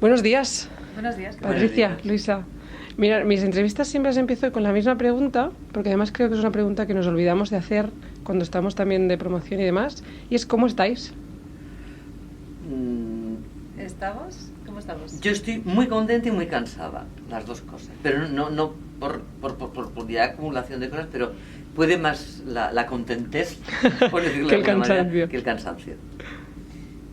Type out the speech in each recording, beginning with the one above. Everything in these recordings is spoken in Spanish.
Buenos días, Buenos días. Patricia, Luisa. Mira, mis entrevistas siempre las empiezo con la misma pregunta, porque además creo que es una pregunta que nos olvidamos de hacer cuando estamos también de promoción y demás, y es ¿cómo estáis? ¿Estamos? ¿Cómo estamos? Yo estoy muy contenta y muy cansada, las dos cosas, pero no por ya acumulación de cosas, pero puede más la contentez, por decirlo que de el alguna manera, cansancio. que el cansancio.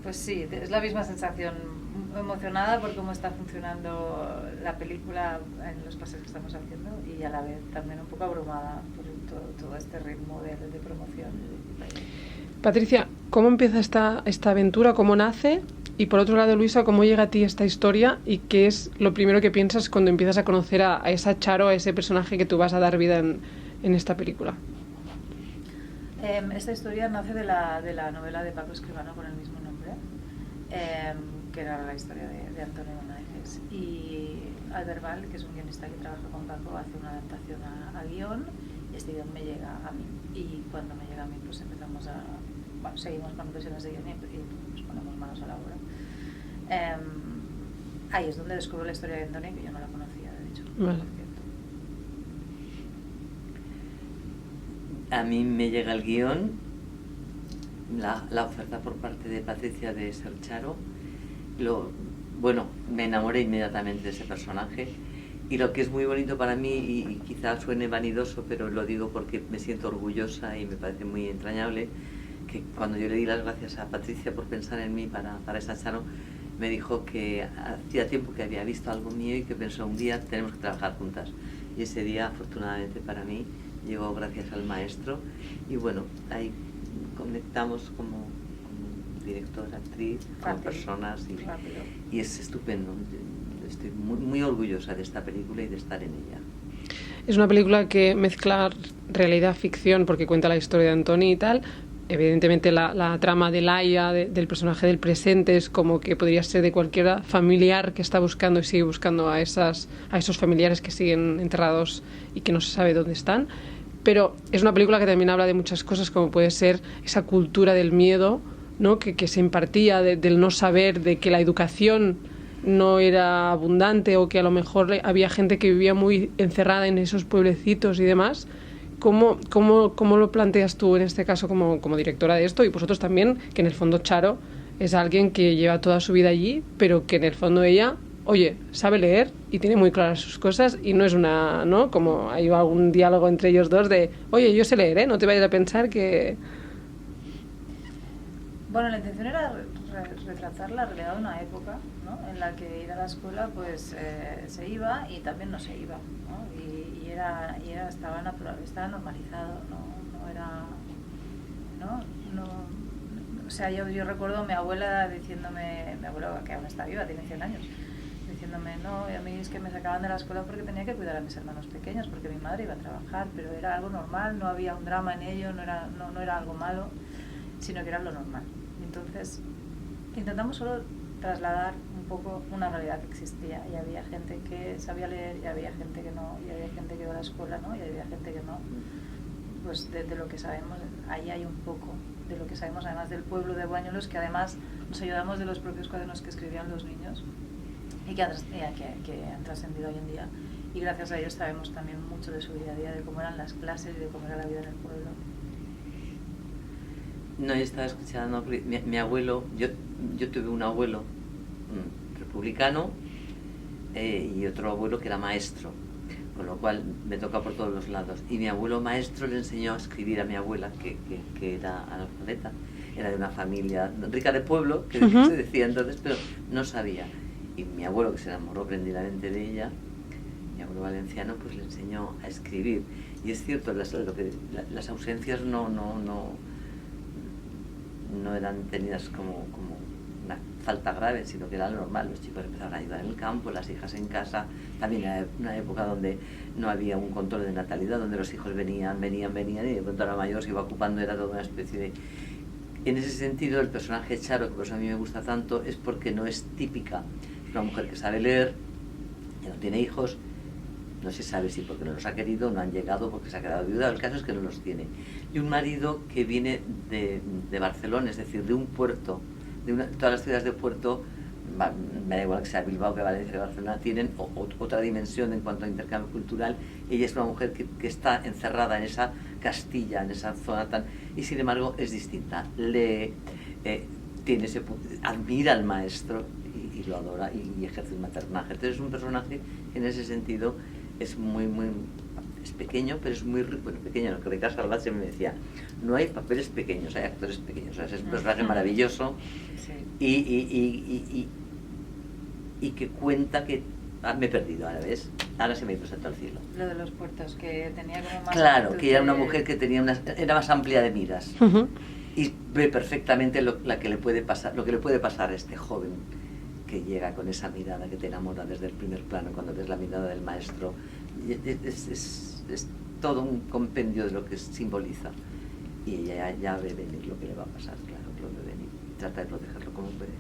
Pues sí, es la misma sensación, emocionada por cómo está funcionando la película en los pases que estamos haciendo y a la vez también un poco abrumada por todo este ritmo de promoción. Patricia, ¿cómo empieza esta aventura? ¿Cómo nace? Y por otro lado, Luisa, ¿cómo llega a ti esta historia? ¿Y qué es lo primero que piensas cuando empiezas a conocer a esa Charo, a ese personaje que tú vas a dar vida en esta película? Esta historia nace de la novela de Paco Escribano con el mismo nombre, que era la historia de Antonio Donajes. Y Albert Val, que es un guionista que trabaja con Paco, hace una adaptación a guión, y este guión me llega a mí. Y cuando me llega a mí, pues empezamos seguimos con impresiones de guión y nos ponemos manos a la obra. Ahí es donde descubro la historia de Antonio, que yo no la conocía, de hecho. Vale. A mí me llega el guión, la oferta por parte de Patricia de ser Charo. Me enamoré inmediatamente de ese personaje. Y lo que es muy bonito para mí, y quizá suene vanidoso, pero lo digo porque me siento orgullosa y me parece muy entrañable, que cuando yo le di las gracias a Patricia por pensar en mí para esa Charo, me dijo que hacía tiempo que había visto algo mío y que pensó un día tenemos que trabajar juntas. Y ese día, afortunadamente para mí, llegó gracias al maestro. Y bueno, ahí conectamos como director, actriz, como personas y es estupendo. Estoy muy, muy orgullosa de esta película y de estar en ella. Es una película que mezcla realidad-ficción porque cuenta la historia de Antoni y tal. Evidentemente la trama de Laia, del personaje del presente, es como que podría ser de cualquier familiar que está buscando y sigue buscando a esos familiares que siguen enterrados y que no se sabe dónde están. Pero es una película que también habla de muchas cosas, como puede ser esa cultura del miedo, ¿no? que se impartía del no saber, de que la educación no era abundante o que a lo mejor había gente que vivía muy encerrada en esos pueblecitos y demás. ¿Cómo lo planteas tú en este caso como directora de esto? Y vosotros también, que en el fondo Charo es alguien que lleva toda su vida allí, pero que en el fondo ella, oye, sabe leer y tiene muy claras sus cosas y no es una, ¿no? Como hay algún diálogo entre ellos dos de, oye, yo sé leer, ¿eh? No te vayas a pensar que... Bueno, la intención era retratar la realidad de una época, ¿no? En la que ir a la escuela pues se iba y también no se iba, ¿no? Y estaba natural, estaba normalizado, no era, o sea, yo recuerdo a mi abuela diciéndome, mi abuela que aún está viva, tiene 100 años, diciéndome, no, y a mí es que me sacaban de la escuela porque tenía que cuidar a mis hermanos pequeños, porque mi madre iba a trabajar, pero era algo normal, no había un drama en ello, no era algo malo, sino que era lo normal. Entonces, intentamos solo trasladar un poco una realidad que existía y había gente que sabía leer y había gente que no, y había gente que iba a la escuela, ¿no? Y había gente que no. Pues de lo que sabemos, ahí hay un poco de lo que sabemos, además del pueblo de Buñuelos, que además nos ayudamos de los propios cuadernos que escribían los niños y que han trascendido hoy en día. Y gracias a ellos sabemos también mucho de su día a día, de cómo eran las clases y de cómo era la vida en el pueblo. No, yo estaba escuchando, mi abuelo, yo tuve un abuelo republicano y otro abuelo que era maestro, con lo cual me toca por todos los lados. Y mi abuelo maestro le enseñó a escribir a mi abuela, que era analfabeta, era de una familia rica de pueblo, que se decía entonces, pero no sabía. Y mi abuelo, que se enamoró prendidamente de ella, mi abuelo valenciano, pues le enseñó a escribir. Y es cierto, las ausencias no eran tenidas como una falta grave, sino que era normal. Los chicos empezaron a ayudar en el campo, las hijas en casa. También era una época donde no había un control de natalidad, donde los hijos venían y de pronto la mayor se iba ocupando, era toda una especie de... En ese sentido, el personaje Charo, que por eso a mí me gusta tanto, es porque no es típica. Es una mujer que sabe leer, que no tiene hijos, no se sabe si porque no los ha querido, no han llegado, porque se ha quedado viuda, el caso es que no los tiene. Y un marido que viene de Barcelona, es decir, de un puerto, todas las ciudades de puerto me da igual que sea Bilbao, que Valencia, que Barcelona, tienen otra dimensión en cuanto a intercambio cultural. Ella es una mujer que está encerrada en esa Castilla, en esa zona tan... y sin embargo es distinta. Tiene admira al maestro y lo adora y ejerce un maternaje. Entonces es un personaje que en ese sentido es es pequeño, pero es muy rico. Bueno, pequeño, lo que Ricardo Salvat siempre me decía, no hay papeles pequeños, hay actores pequeños. O sea, es un personaje maravilloso. Sí. Y que cuenta que... me he perdido, ahora ves, ahora se me ha ido santo al cielo. Lo de los puertos, que tenía como más... Claro, que era una mujer que tenía era más amplia de miras. Y ve perfectamente lo que le puede pasar a este joven que llega con esa mirada que te enamora desde el primer plano, cuando ves la mirada del maestro. Es todo un compendio de lo que simboliza. Y ella ya ve venir lo que le va a pasar, claro, lo ve venir. Trata de protegerlo como puede.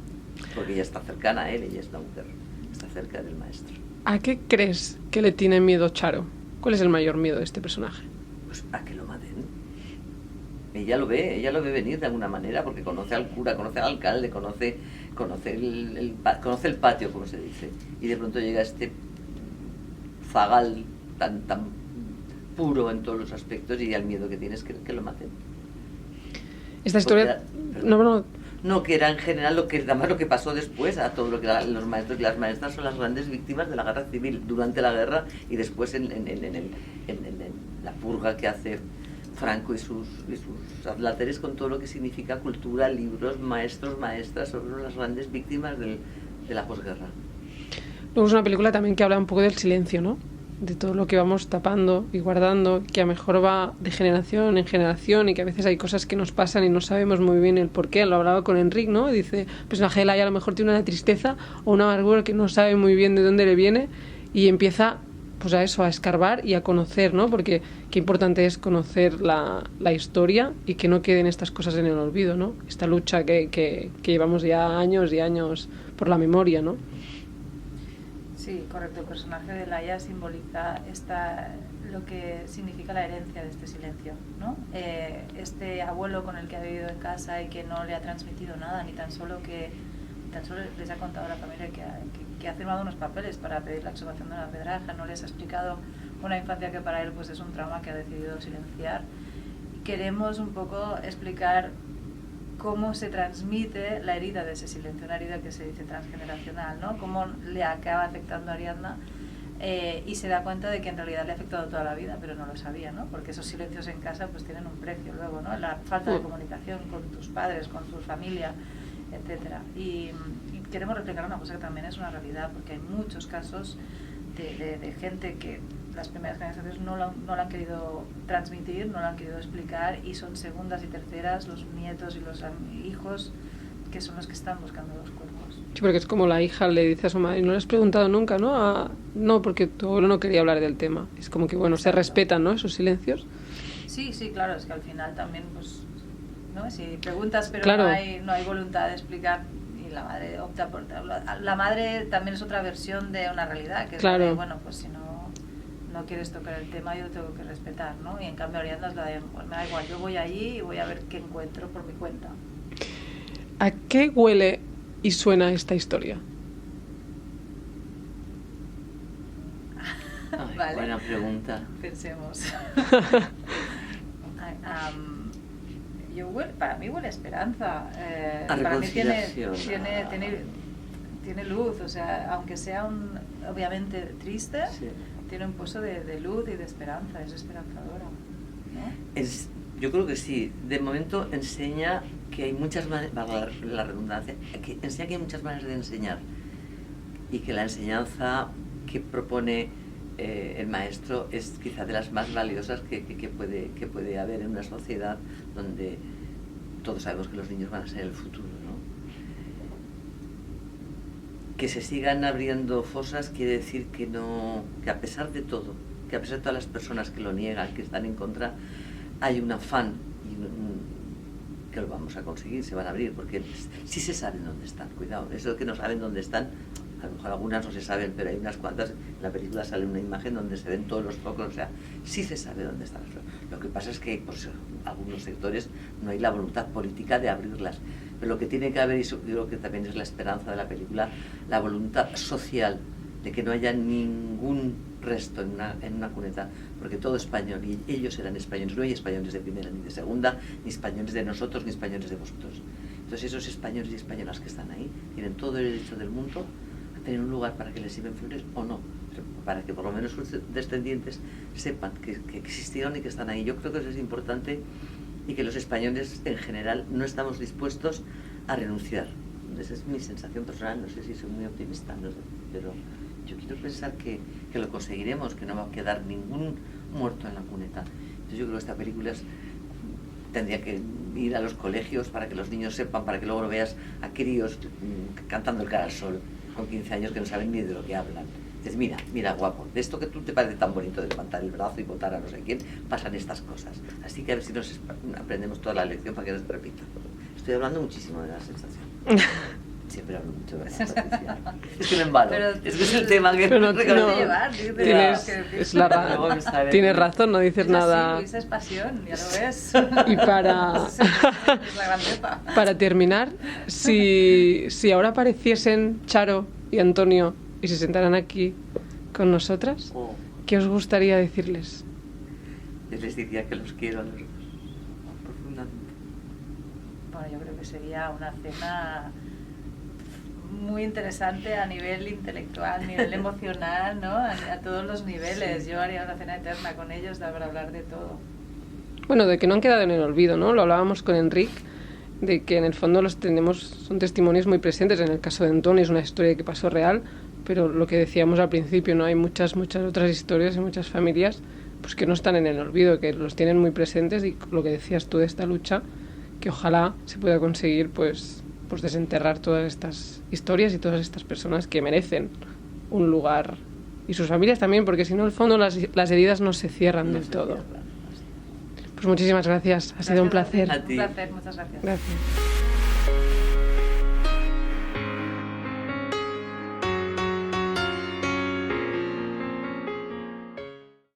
Porque ella está cercana a él, ella es una mujer, está cerca del maestro. ¿A qué crees que le tiene miedo Charo? ¿Cuál es el mayor miedo de este personaje? Pues a que lo maten. Ella lo ve venir de alguna manera, porque conoce al cura, conoce al alcalde, conoce el patio, como se dice. Y de pronto llega este zagal tan puro en todos los aspectos, y el miedo que tiene es que lo maten. Esta historia... No, que era en general lo que pasó después, a todo lo que los maestros y las maestras son las grandes víctimas de la guerra civil, durante la guerra y después en la purga que hace Franco y sus adláteres, con todo lo que significa cultura, libros, maestros, maestras, son las grandes víctimas de la posguerra. Luego es una película también que habla un poco del silencio, ¿no? De todo lo que vamos tapando y guardando, que a lo mejor va de generación en generación y que a veces hay cosas que nos pasan y no sabemos muy bien el por qué. Lo hablaba con Enric, ¿no? Dice, el personaje de Laia a lo mejor tiene una tristeza o una amargura que no sabe muy bien de dónde le viene y empieza pues a escarbar y a conocer, ¿no? Porque qué importante es conocer la historia y que no queden estas cosas en el olvido, ¿no? Esta lucha que llevamos ya años y años por la memoria, ¿no? Sí, correcto. El personaje de Laia simboliza lo que significa la herencia de este silencio, ¿no? Este abuelo con el que ha vivido en casa y que no le ha transmitido nada, ni tan solo les ha contado a la familia que ha firmado unos papeles para pedir la exhumación de una pedraja, no les ha explicado una infancia que para él pues es un trauma que ha decidido silenciar. Queremos un poco explicar cómo se transmite la herida de ese silencio, una herida que se dice transgeneracional, ¿no? Cómo le acaba afectando a Ariadna y se da cuenta de que en realidad le ha afectado toda la vida, pero no lo sabía, ¿no? Porque esos silencios en casa pues tienen un precio luego, ¿no? La falta de comunicación con tus padres, con tu familia, etcétera. Y queremos reflejar una cosa que también es una realidad, porque hay muchos casos de gente que las primeras generaciones no lo han querido transmitir, no lo han querido explicar, y son segundas y terceras, los nietos y los hijos, que son los que están buscando los cuerpos. Sí, porque es como la hija le dice a su madre, no le has preguntado nunca, ¿no? No, porque tu abuelo no quería hablar del tema. Es como que, bueno, se respetan, ¿no? Esos silencios. Sí, claro, es que al final también, pues, ¿no? Si preguntas pero claro, no hay voluntad de explicar, y la madre opta por... La madre también es otra versión de una realidad, que es claro. de, bueno, pues si no quieres tocar el tema, yo lo tengo que respetar, ¿no? Y en cambio Ariadna es la de, pues me da igual, yo voy allí y voy a ver qué encuentro por mi cuenta. ¿A qué huele y suena esta historia? Ay, vale. Buena pregunta. Pensemos. Para mí huele a esperanza. Para mí tiene luz, o sea, aunque sea obviamente triste, sí, tiene un pozo de luz y de esperanza, es esperanzadora, ¿no? Yo creo que sí. De momento enseña que hay muchas maneras, la redundancia, enseña que hay muchas maneras de enseñar, y que la enseñanza que propone el maestro es quizá de las más valiosas que puede haber en una sociedad donde todos sabemos que los niños van a ser el futuro, ¿no? Que se sigan abriendo fosas quiere decir que a pesar de todo, que a pesar de todas las personas que lo niegan, que están en contra, hay un afán que lo vamos a conseguir, se van a abrir, porque sí se saben dónde están, cuidado, eso que no saben dónde están, a lo mejor algunas no se saben, pero hay unas cuantas. En la película sale una imagen donde se ven todos los focos, o sea, sí se sabe dónde están. Lo que pasa es que pues, algunos sectores no hay la voluntad política de abrirlas, Pero lo que tiene que haber, y yo creo que también es la esperanza de la película, la voluntad social de que no haya ningún resto en una cuneta, porque todo español, y ellos eran españoles, no hay españoles de primera ni de segunda, ni españoles de nosotros, ni españoles de vosotros. Entonces esos españoles y españolas que están ahí tienen todo el derecho del mundo a tener un lugar para que les sirven flores o no, para que por lo menos sus descendientes sepan que existieron y que están ahí. Yo creo que eso es importante y que los españoles en general no estamos dispuestos a renunciar. Esa es mi sensación personal, no sé si soy muy optimista, no sé, pero yo quiero pensar que lo conseguiremos, que no va a quedar ningún muerto en la cuneta. Entonces yo creo que esta película tendría que ir a los colegios para que los niños sepan, para que luego lo veas a críos cantando el cara al sol con 15 años que no saben ni de lo que hablan. Dices, mira guapo, de esto que tú te parece tan bonito de levantar el brazo y votar a no sé quién, pasan estas cosas. Así que a ver si nos aprendemos toda la lección para que no se repita. Estoy hablando muchísimo de la sensación. Siempre hablo mucho de la sensación. Es que me embalo. Es que es el tema que no, llevar. Tienes razón, no dices nada. Sí, es pasión, ya lo ves. Y para terminar, si ahora apareciesen Charo y Antonio y se sentaran aquí con nosotras, ¿qué os gustaría decirles? Yo les diría que los quiero a los dos, profundamente. Bueno, yo creo que sería una cena muy interesante a nivel intelectual, a nivel emocional, ¿no? A todos los niveles. Yo haría una cena eterna con ellos para hablar de todo. Bueno, de que no han quedado en el olvido, ¿no? Lo hablábamos con Enric, de que en el fondo son testimonios muy presentes. En el caso de Antonio es una historia que pasó real, pero lo que decíamos al principio, ¿no? Hay muchas otras historias y muchas familias pues que no están en el olvido, que los tienen muy presentes, y lo que decías tú de esta lucha, que ojalá se pueda conseguir pues desenterrar todas estas historias y todas estas personas que merecen un lugar, y sus familias también, porque si no, en el fondo las heridas no se cierran del todo. Pues muchísimas gracias, ha sido un placer. Un placer, muchas gracias. Gracias.